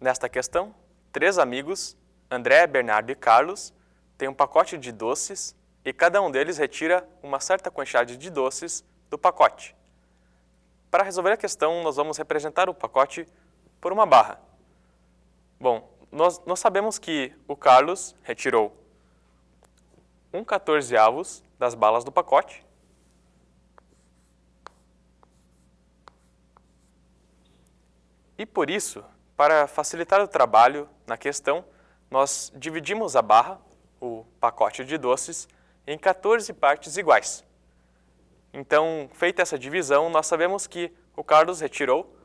Nesta questão, 3 amigos, André, Bernardo e Carlos, têm um pacote de doces e cada um deles retira uma certa quantidade de doces do pacote. Para resolver a questão, nós vamos representar o pacote por uma barra. Bom, nós sabemos que o Carlos retirou 1/14 das balas do pacote. E por isso, para facilitar o trabalho na questão, nós dividimos a barra, o pacote de doces, em 14 partes iguais. Então, feita essa divisão, nós sabemos que o Carlos retirou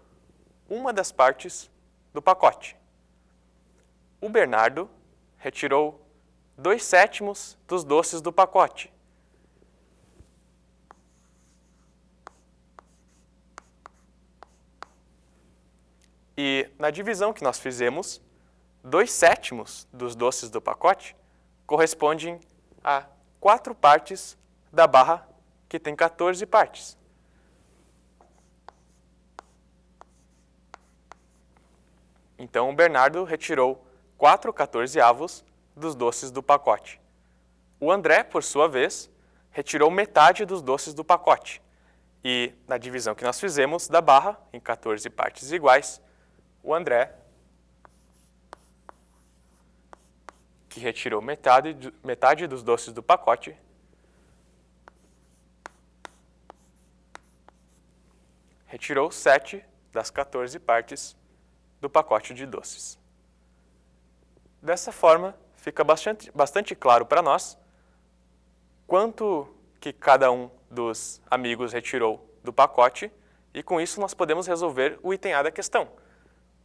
uma das partes do pacote. O Bernardo retirou 2/7 dos doces do pacote. E na divisão que nós fizemos, 2/7 dos doces do pacote correspondem a 4 partes da barra que tem 14 partes. Então, o Bernardo retirou 4/14 dos doces do pacote. O André, por sua vez, retirou metade dos doces do pacote. E na divisão que nós fizemos da barra, em 14 partes iguais, o André, que retirou metade dos doces do pacote, retirou 7 das 14 partes do pacote de doces. Dessa forma, fica bastante claro para nós quanto que cada um dos amigos retirou do pacote e com isso nós podemos resolver o item A da questão.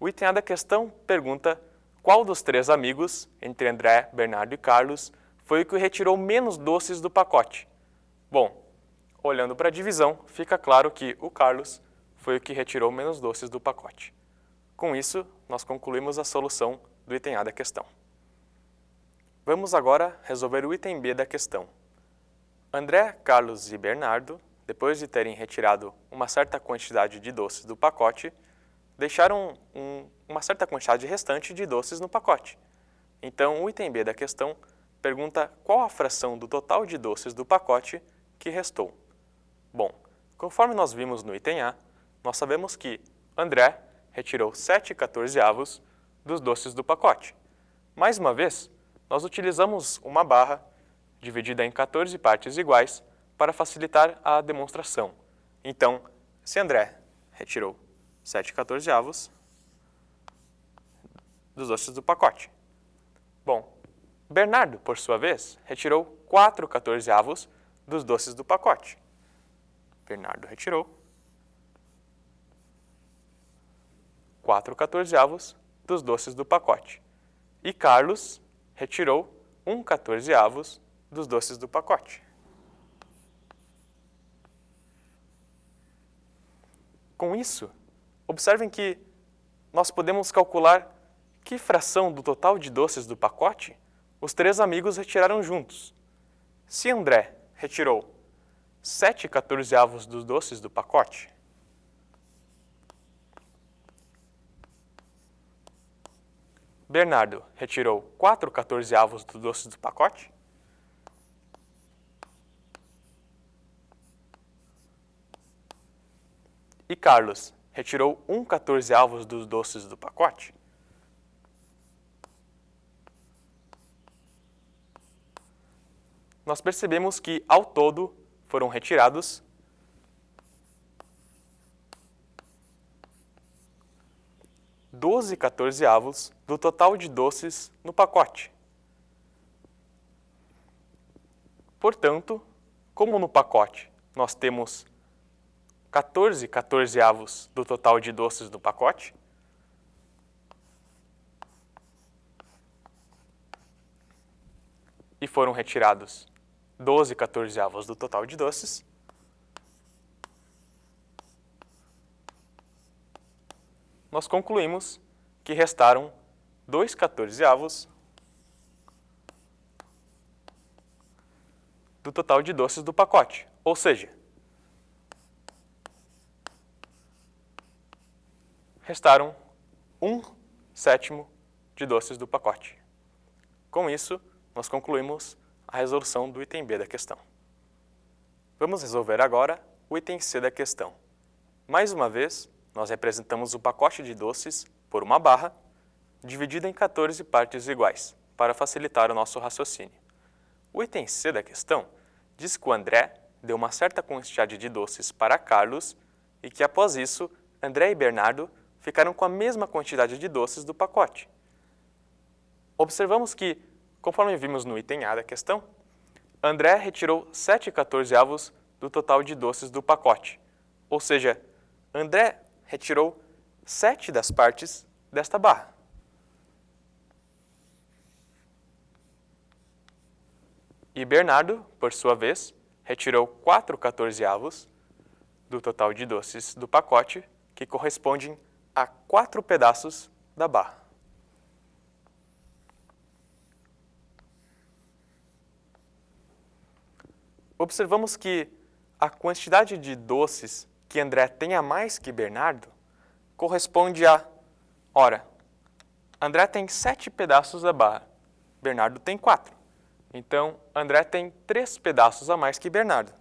O item A da questão pergunta qual dos 3 amigos, entre André, Bernardo e Carlos, foi o que retirou menos doces do pacote. Bom, olhando para a divisão, fica claro que o Carlos foi o que retirou menos doces do pacote. Com isso, nós concluímos a solução do item A da questão. Vamos agora resolver o item B da questão. André, Carlos e Bernardo, depois de terem retirado uma certa quantidade de doces do pacote, deixaram uma certa quantidade restante de doces no pacote. Então, o item B da questão pergunta qual a fração do total de doces do pacote que restou. Bom, conforme nós vimos no item A, nós sabemos que André retirou 7/14 dos doces do pacote. Mais uma vez, nós utilizamos uma barra dividida em 14 partes iguais para facilitar a demonstração. Então, se André retirou 7/14 dos doces do pacote. Bom, Bernardo, por sua vez, retirou 4/14 dos doces do pacote. Bernardo retirou 4/14 dos doces do pacote. E Carlos retirou 1/14 dos doces do pacote. Com isso, observem que nós podemos calcular que fração do total de doces do pacote os 3 amigos retiraram juntos. Se André retirou 7/14 dos doces do pacote, Bernardo retirou 4/14 dos doces do pacote, e Carlos retirou 1/14 dos doces do pacote, nós percebemos que, ao todo, foram retirados 12/14 do total de doces no pacote. Portanto, como no pacote nós temos 14/14 do total de doces do pacote, e foram retirados 12/14 do total de doces, nós concluímos que restaram 2/14 do total de doces do pacote, ou seja, restaram 1 sétimo de doces do pacote. Com isso, nós concluímos a resolução do item B da questão. Vamos resolver agora o item C da questão. Mais uma vez, nós representamos o pacote de doces por uma barra, dividida em 14 partes iguais, para facilitar o nosso raciocínio. O item C da questão diz que o André deu uma certa quantidade de doces para Carlos e que, após isso, André e Bernardo ficaram com a mesma quantidade de doces do pacote. Observamos que, conforme vimos no item A da questão, André retirou 7/14 do total de doces do pacote, ou seja, André retirou 7 das partes desta barra. E Bernardo, por sua vez, retirou 4/14 do total de doces do pacote, que correspondem a 4 pedaços da barra. Observamos que a quantidade de doces que André tem a mais que Bernardo corresponde a, ora, André tem 7 pedaços da barra, Bernardo tem 4. Então, André tem 3 pedaços a mais que Bernardo.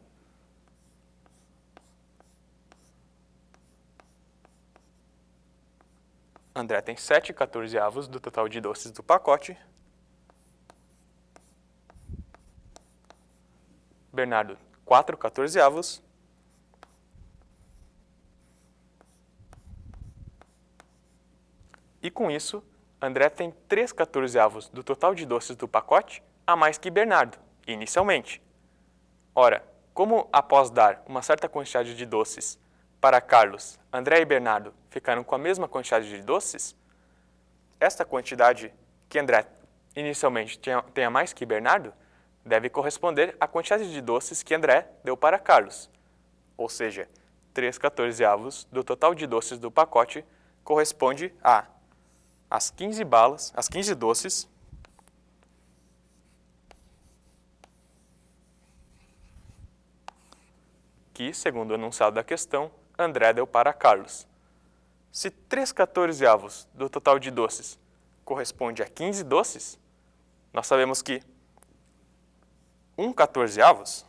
André tem 7/14 do total de doces do pacote. Bernardo, 4/14. E com isso, André tem 3/14 do total de doces do pacote a mais que Bernardo, inicialmente. Ora, como após dar uma certa quantidade de doces para Carlos, André e Bernardo ficaram com a mesma quantidade de doces, esta quantidade que André inicialmente tem a mais que Bernardo deve corresponder à quantidade de doces que André deu para Carlos, ou seja, 3/14 do total de doces do pacote corresponde às 15 balas, as 15 doces que, segundo o enunciado da questão, André deu para Carlos. Se 3/14 do total de doces corresponde a 15 doces, nós sabemos que 1/14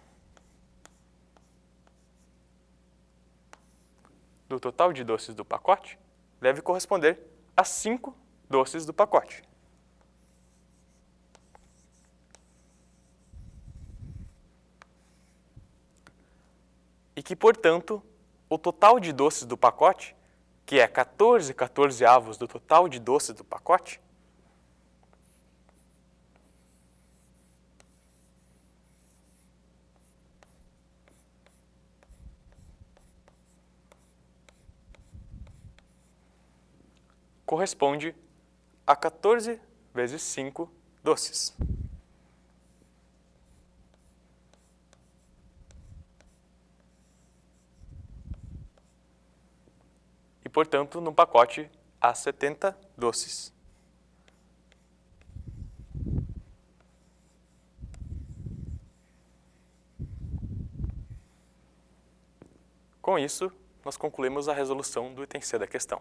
do total de doces do pacote deve corresponder a 5 doces do pacote. E que, portanto, o total de doces do pacote, que é 14/14 do total de doces do pacote, corresponde a 14 vezes 5 doces. E, portanto, no pacote há 70 doces. Com isso, nós concluímos a resolução do item C da questão.